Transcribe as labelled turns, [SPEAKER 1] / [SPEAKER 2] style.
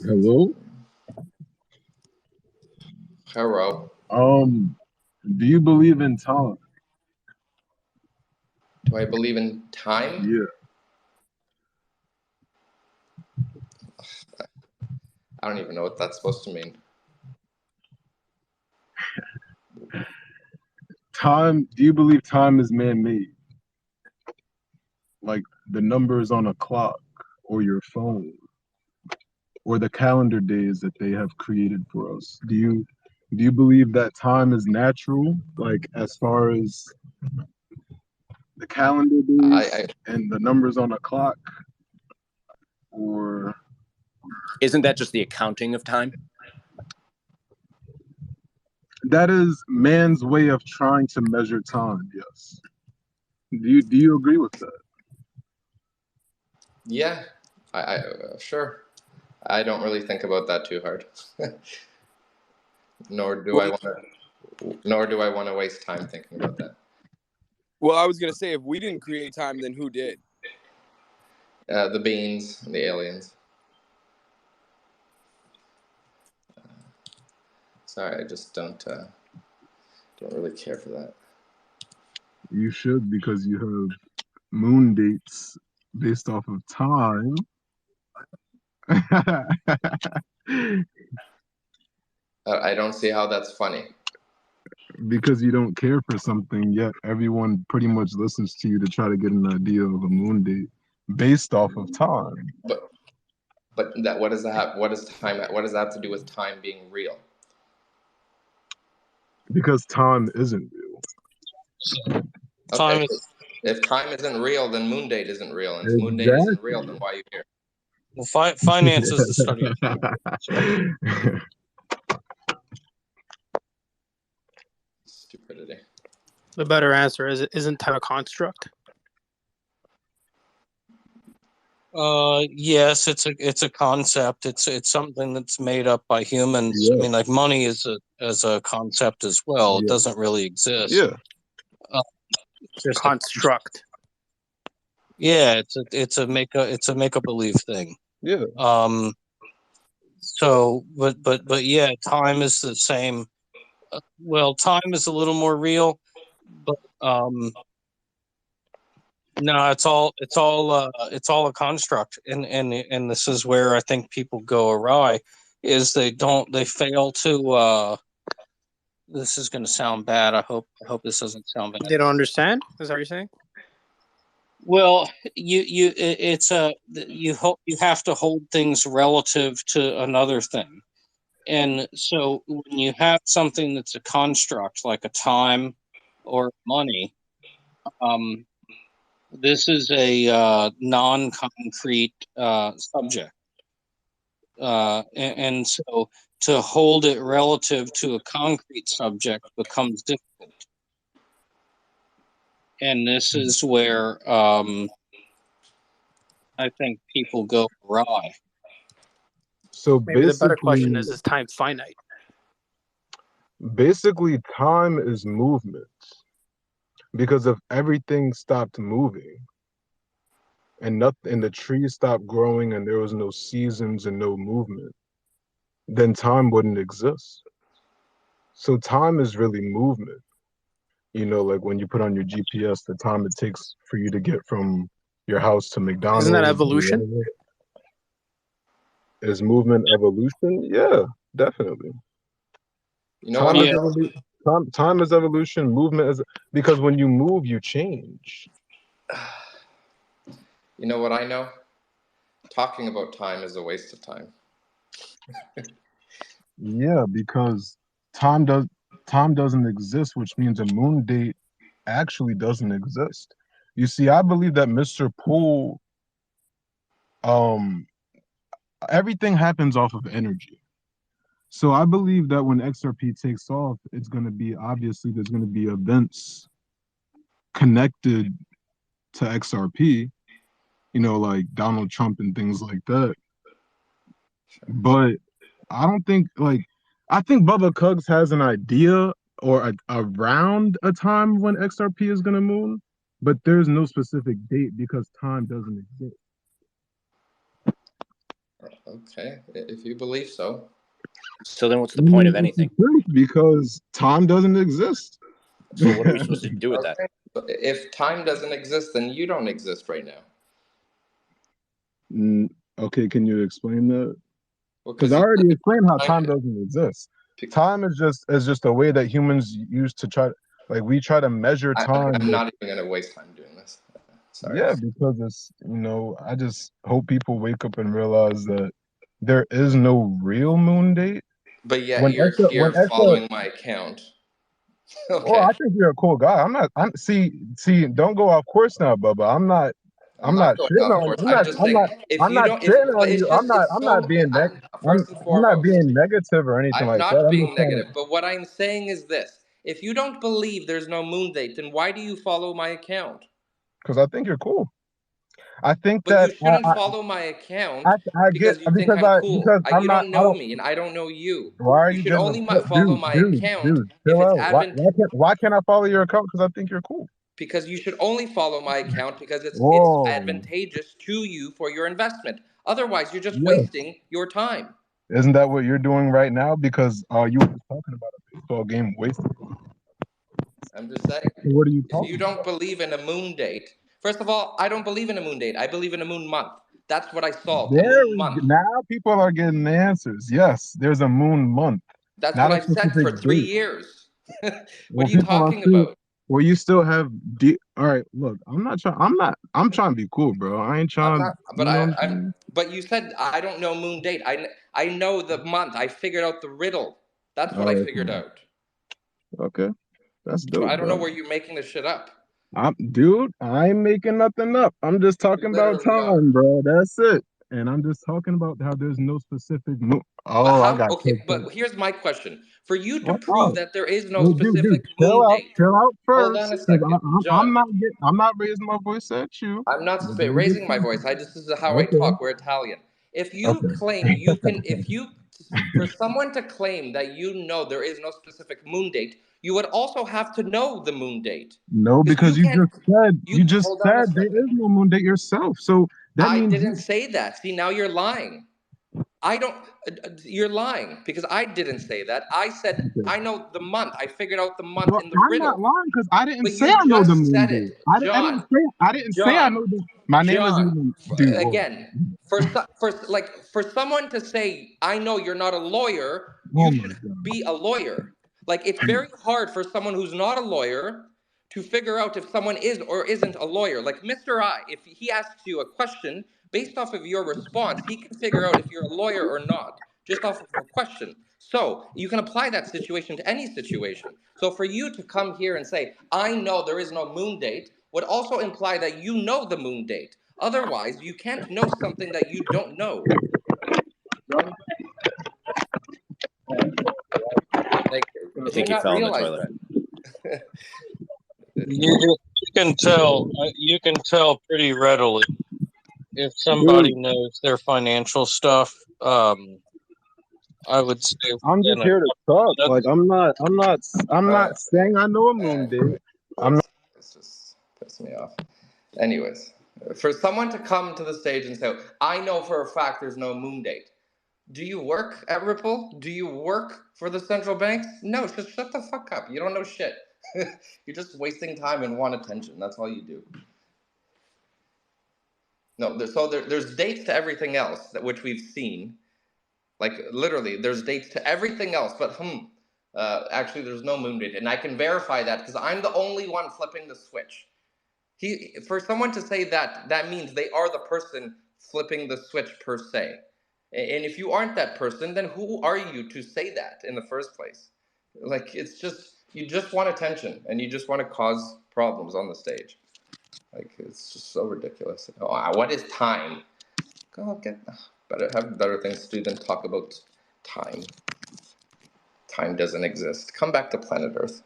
[SPEAKER 1] Hello?
[SPEAKER 2] Hello.
[SPEAKER 1] Do you believe in time?
[SPEAKER 2] Do I believe in time?
[SPEAKER 1] Yeah.
[SPEAKER 2] I don't even know what that's supposed to mean.
[SPEAKER 1] Time, do you believe time is man-made? Like the numbers on a clock or your phone or the calendar days that they have created for us? Do you believe that time is natural, like as far as the calendar days
[SPEAKER 2] I
[SPEAKER 1] and the numbers on a clock? Or
[SPEAKER 3] isn't that just the accounting of time?
[SPEAKER 1] that is man's way of trying to measure time, yes. Do you agree with that?
[SPEAKER 2] yeah. I sure. I don't really think about that too hard. Nor do I want to waste time thinking about that.
[SPEAKER 4] Well, I was gonna say, if we didn't create time, then who did?
[SPEAKER 2] The beings and the aliens. Sorry, I just don't really care for that.
[SPEAKER 1] You should, because you have moon dates based off of time.
[SPEAKER 2] I don't see how that's funny.
[SPEAKER 1] Because you don't care for something, yet everyone pretty much listens to you to try to get an idea of a moon date based off of time.
[SPEAKER 2] But that what does that have? What does that have to do with time being real?
[SPEAKER 1] Because time isn't real.
[SPEAKER 2] Okay, if time isn't real, then moon date isn't real, and if moon date isn't real, then why are you here?
[SPEAKER 5] Well, finance is the study of time.
[SPEAKER 2] Stupidity.
[SPEAKER 6] The better answer is, isn't time a construct?
[SPEAKER 5] Yes, it's a concept. It's something that's made up by humans.
[SPEAKER 1] Yeah.
[SPEAKER 5] I mean, like money is a concept as well. It doesn't really exist.
[SPEAKER 1] Yeah.
[SPEAKER 6] It's a construct.
[SPEAKER 5] Yeah, it's a make a believe thing.
[SPEAKER 1] Yeah.
[SPEAKER 5] So, but yeah, time is the same. Well, time is a little more real, but no, it's all a construct, and this is where I think people go awry, is they fail to. This is going to sound bad. I hope this doesn't sound bad.
[SPEAKER 6] They don't understand? Is that what you're saying?
[SPEAKER 5] Well, you have to hold things relative to another thing, and so when you have something that's a construct like a time or money, this is a non-concrete subject, and so to hold it relative to a concrete subject becomes difficult. And this is where I think people go awry.
[SPEAKER 1] So
[SPEAKER 6] maybe the better question is time finite?
[SPEAKER 1] Basically, time is movement. Because if everything stopped moving and the trees stopped growing and there was no seasons and no movement, then time wouldn't exist. So time is really movement. You know, like when you put on your GPS, the time it takes for you to get from your house to McDonald's.
[SPEAKER 6] Isn't that evolution?
[SPEAKER 1] Is movement evolution? Yeah, definitely.
[SPEAKER 2] You know what?
[SPEAKER 1] Time is evolution. Movement is, because when you move, you change.
[SPEAKER 2] You know what I know? Talking about time is a waste of time.
[SPEAKER 1] Yeah, because time doesn't exist, which means a moon date actually doesn't exist. You see, I believe that Mr. Poole, everything happens off of energy. So I believe that when XRP takes off, it's going to be, obviously, there's going to be events connected to XRP, you know, like Donald Trump and things like that. But I don't think, I think Babacugs has an idea or around a time when XRP is going to move, but there's no specific date because time doesn't exist.
[SPEAKER 2] Okay, if you believe so.
[SPEAKER 3] So then what's the point of anything?
[SPEAKER 1] Because time doesn't exist.
[SPEAKER 3] So what are we supposed to do with that?
[SPEAKER 2] Okay. If time doesn't exist, then you don't exist right now.
[SPEAKER 1] Okay, can you explain that?
[SPEAKER 2] Well,
[SPEAKER 1] Because I already explained how time doesn't exist. Time is just a way that humans use to try, like we try to measure time.
[SPEAKER 2] I'm not even gonna waste time doing this. Sorry.
[SPEAKER 1] Yeah, because it's, I just hope people wake up and realize that there is no real moon date.
[SPEAKER 2] But yet you're here following my account. Okay.
[SPEAKER 1] Well, I think you're a cool guy. See, don't go off course now, Bubba. I'm not
[SPEAKER 2] going off course. I'm just saying, if you don't,
[SPEAKER 1] I'm not being
[SPEAKER 2] first and
[SPEAKER 1] I'm not
[SPEAKER 2] foremost,
[SPEAKER 1] being negative or anything
[SPEAKER 2] I'm
[SPEAKER 1] like
[SPEAKER 2] not
[SPEAKER 1] that.
[SPEAKER 2] being negative. But what I'm saying is this: if you don't believe there's no moon date, then why do you follow my account?
[SPEAKER 1] Because I think you're cool. I think
[SPEAKER 2] But
[SPEAKER 1] that
[SPEAKER 2] you shouldn't follow my account
[SPEAKER 1] I get
[SPEAKER 2] because you think I'm cool.
[SPEAKER 1] because I'm
[SPEAKER 2] You
[SPEAKER 1] not.
[SPEAKER 2] don't
[SPEAKER 1] I
[SPEAKER 2] know
[SPEAKER 1] don't.
[SPEAKER 2] me, and I don't know you.
[SPEAKER 1] Why are
[SPEAKER 2] You
[SPEAKER 1] you
[SPEAKER 2] should
[SPEAKER 1] getting
[SPEAKER 2] only
[SPEAKER 1] upset,
[SPEAKER 2] follow my account if
[SPEAKER 1] chill
[SPEAKER 2] it's
[SPEAKER 1] out. Why can't I follow your account? Because I think you're cool.
[SPEAKER 2] Because you should only follow my account because it's
[SPEAKER 1] Whoa.
[SPEAKER 2] advantageous to you for your investment. Otherwise, you're just
[SPEAKER 1] Yeah.
[SPEAKER 2] wasting your time.
[SPEAKER 1] Isn't that what you're doing right now? Because you were just talking about a baseball game wasted.
[SPEAKER 2] I'm just saying.
[SPEAKER 1] What are you talking
[SPEAKER 2] If you don't believe in a moon date, first of all, I don't believe in a moon date. I believe in a moon month. That's what I solved. A moon month.
[SPEAKER 1] Now people are getting the answers. Yes, there's a moon month.
[SPEAKER 2] That's
[SPEAKER 1] Not
[SPEAKER 2] what
[SPEAKER 1] a
[SPEAKER 2] I've said for
[SPEAKER 1] specific
[SPEAKER 2] 3
[SPEAKER 1] date.
[SPEAKER 2] years. What
[SPEAKER 1] Well,
[SPEAKER 2] are you
[SPEAKER 1] people are
[SPEAKER 2] talking
[SPEAKER 1] still.
[SPEAKER 2] about?
[SPEAKER 1] Well, you still have. All right, look, I'm not trying. I'm trying to be cool, bro. I ain't
[SPEAKER 2] I'm
[SPEAKER 1] trying.
[SPEAKER 2] not, but
[SPEAKER 1] You know what I'm saying?
[SPEAKER 2] but you said I don't know moon date. I know the month. I figured out the riddle. That's what I
[SPEAKER 1] Oh,
[SPEAKER 2] figured out.
[SPEAKER 1] okay, that's
[SPEAKER 2] So
[SPEAKER 1] dope,
[SPEAKER 2] I don't know
[SPEAKER 1] bro.
[SPEAKER 2] where you're making this shit up.
[SPEAKER 1] Dude, I ain't making nothing up. I'm just talking about
[SPEAKER 2] Literally are.
[SPEAKER 1] time, bro. That's it. And I'm just talking about how there's no specific moon.
[SPEAKER 2] But
[SPEAKER 1] Oh, I
[SPEAKER 2] how?
[SPEAKER 1] got
[SPEAKER 2] Okay,
[SPEAKER 1] kicked
[SPEAKER 2] but
[SPEAKER 1] out.
[SPEAKER 2] here's my question: for you to
[SPEAKER 1] What's
[SPEAKER 2] prove
[SPEAKER 1] up?
[SPEAKER 2] that there is no
[SPEAKER 1] Well, dude,
[SPEAKER 2] specific moon date,
[SPEAKER 1] chill out
[SPEAKER 2] hold on
[SPEAKER 1] first,
[SPEAKER 2] a
[SPEAKER 1] because
[SPEAKER 2] second,
[SPEAKER 1] I'm
[SPEAKER 2] John.
[SPEAKER 1] not raising my voice at you.
[SPEAKER 2] I'm not
[SPEAKER 1] But don't get
[SPEAKER 2] raising my voice. This is how I
[SPEAKER 1] okay,
[SPEAKER 2] talk. We're Italian. If you
[SPEAKER 1] okay.
[SPEAKER 2] claim you can, if you, for someone to claim that you know there is no specific moon date, you would also have to know the moon date.
[SPEAKER 1] No,
[SPEAKER 2] Because
[SPEAKER 1] because
[SPEAKER 2] you can't.
[SPEAKER 1] you just
[SPEAKER 2] Hold on a
[SPEAKER 1] said there
[SPEAKER 2] second.
[SPEAKER 1] is no moon date yourself. So that
[SPEAKER 2] I
[SPEAKER 1] means
[SPEAKER 2] didn't say that. See, now you're lying. I don't. You're lying because I didn't say that. I said
[SPEAKER 1] okay.
[SPEAKER 2] I know the month. I figured out the month
[SPEAKER 1] Well,
[SPEAKER 2] in the
[SPEAKER 1] I'm not
[SPEAKER 2] riddle.
[SPEAKER 1] lying because I didn't
[SPEAKER 2] But
[SPEAKER 1] say
[SPEAKER 2] you
[SPEAKER 1] I know the
[SPEAKER 2] just
[SPEAKER 1] moon
[SPEAKER 2] said
[SPEAKER 1] date.
[SPEAKER 2] it,
[SPEAKER 1] I
[SPEAKER 2] John.
[SPEAKER 1] didn't say I
[SPEAKER 2] John.
[SPEAKER 1] know the. My name isn't
[SPEAKER 2] John.
[SPEAKER 1] even dude. Whoa.
[SPEAKER 2] Again, for someone to say I know you're not a lawyer,
[SPEAKER 1] Oh
[SPEAKER 2] you
[SPEAKER 1] my
[SPEAKER 2] should
[SPEAKER 1] god.
[SPEAKER 2] be a lawyer. Like it's very hard for someone who's not a lawyer to figure out if someone is or isn't a lawyer. Like Mr. I, if he asks you a question based off of your response, he can figure out if you're a lawyer or not just off of a question. So you can apply that situation to any situation. So for you to come here and say, I know there is no moon date, would also imply that you know the moon date. Otherwise, you can't know something that you don't know. Like,
[SPEAKER 3] I
[SPEAKER 2] you're
[SPEAKER 3] think he
[SPEAKER 2] not
[SPEAKER 3] fell in the toilet.
[SPEAKER 2] realizing.
[SPEAKER 5] You can tell. You can tell pretty readily if somebody
[SPEAKER 1] Dude,
[SPEAKER 5] knows their financial stuff. I would say
[SPEAKER 1] I'm just
[SPEAKER 5] within
[SPEAKER 1] here to talk.
[SPEAKER 5] a
[SPEAKER 1] Like I'm not saying I know a moon date. I'm not.
[SPEAKER 2] It's just pissed me off. Anyways, for someone to come to the stage and say, I know for a fact there's no moon date. Do you work at Ripple? Do you work for the central banks? No, just shut the fuck up. You don't know shit. You're just wasting time and want attention. That's all you do. No, there's dates to everything else which we've seen. Like literally, there's dates to everything else, but actually there's no moon date, and I can verify that because I'm the only one flipping the switch. For someone to say that, that means they are the person flipping the switch per se. And if you aren't that person, then who are you to say that in the first place? Like it's just you just want attention and you just want to cause problems on the stage. Like it's just so ridiculous. Oh, what is time? Go get have better things to do than talk about time. Time doesn't exist. Come back to planet Earth.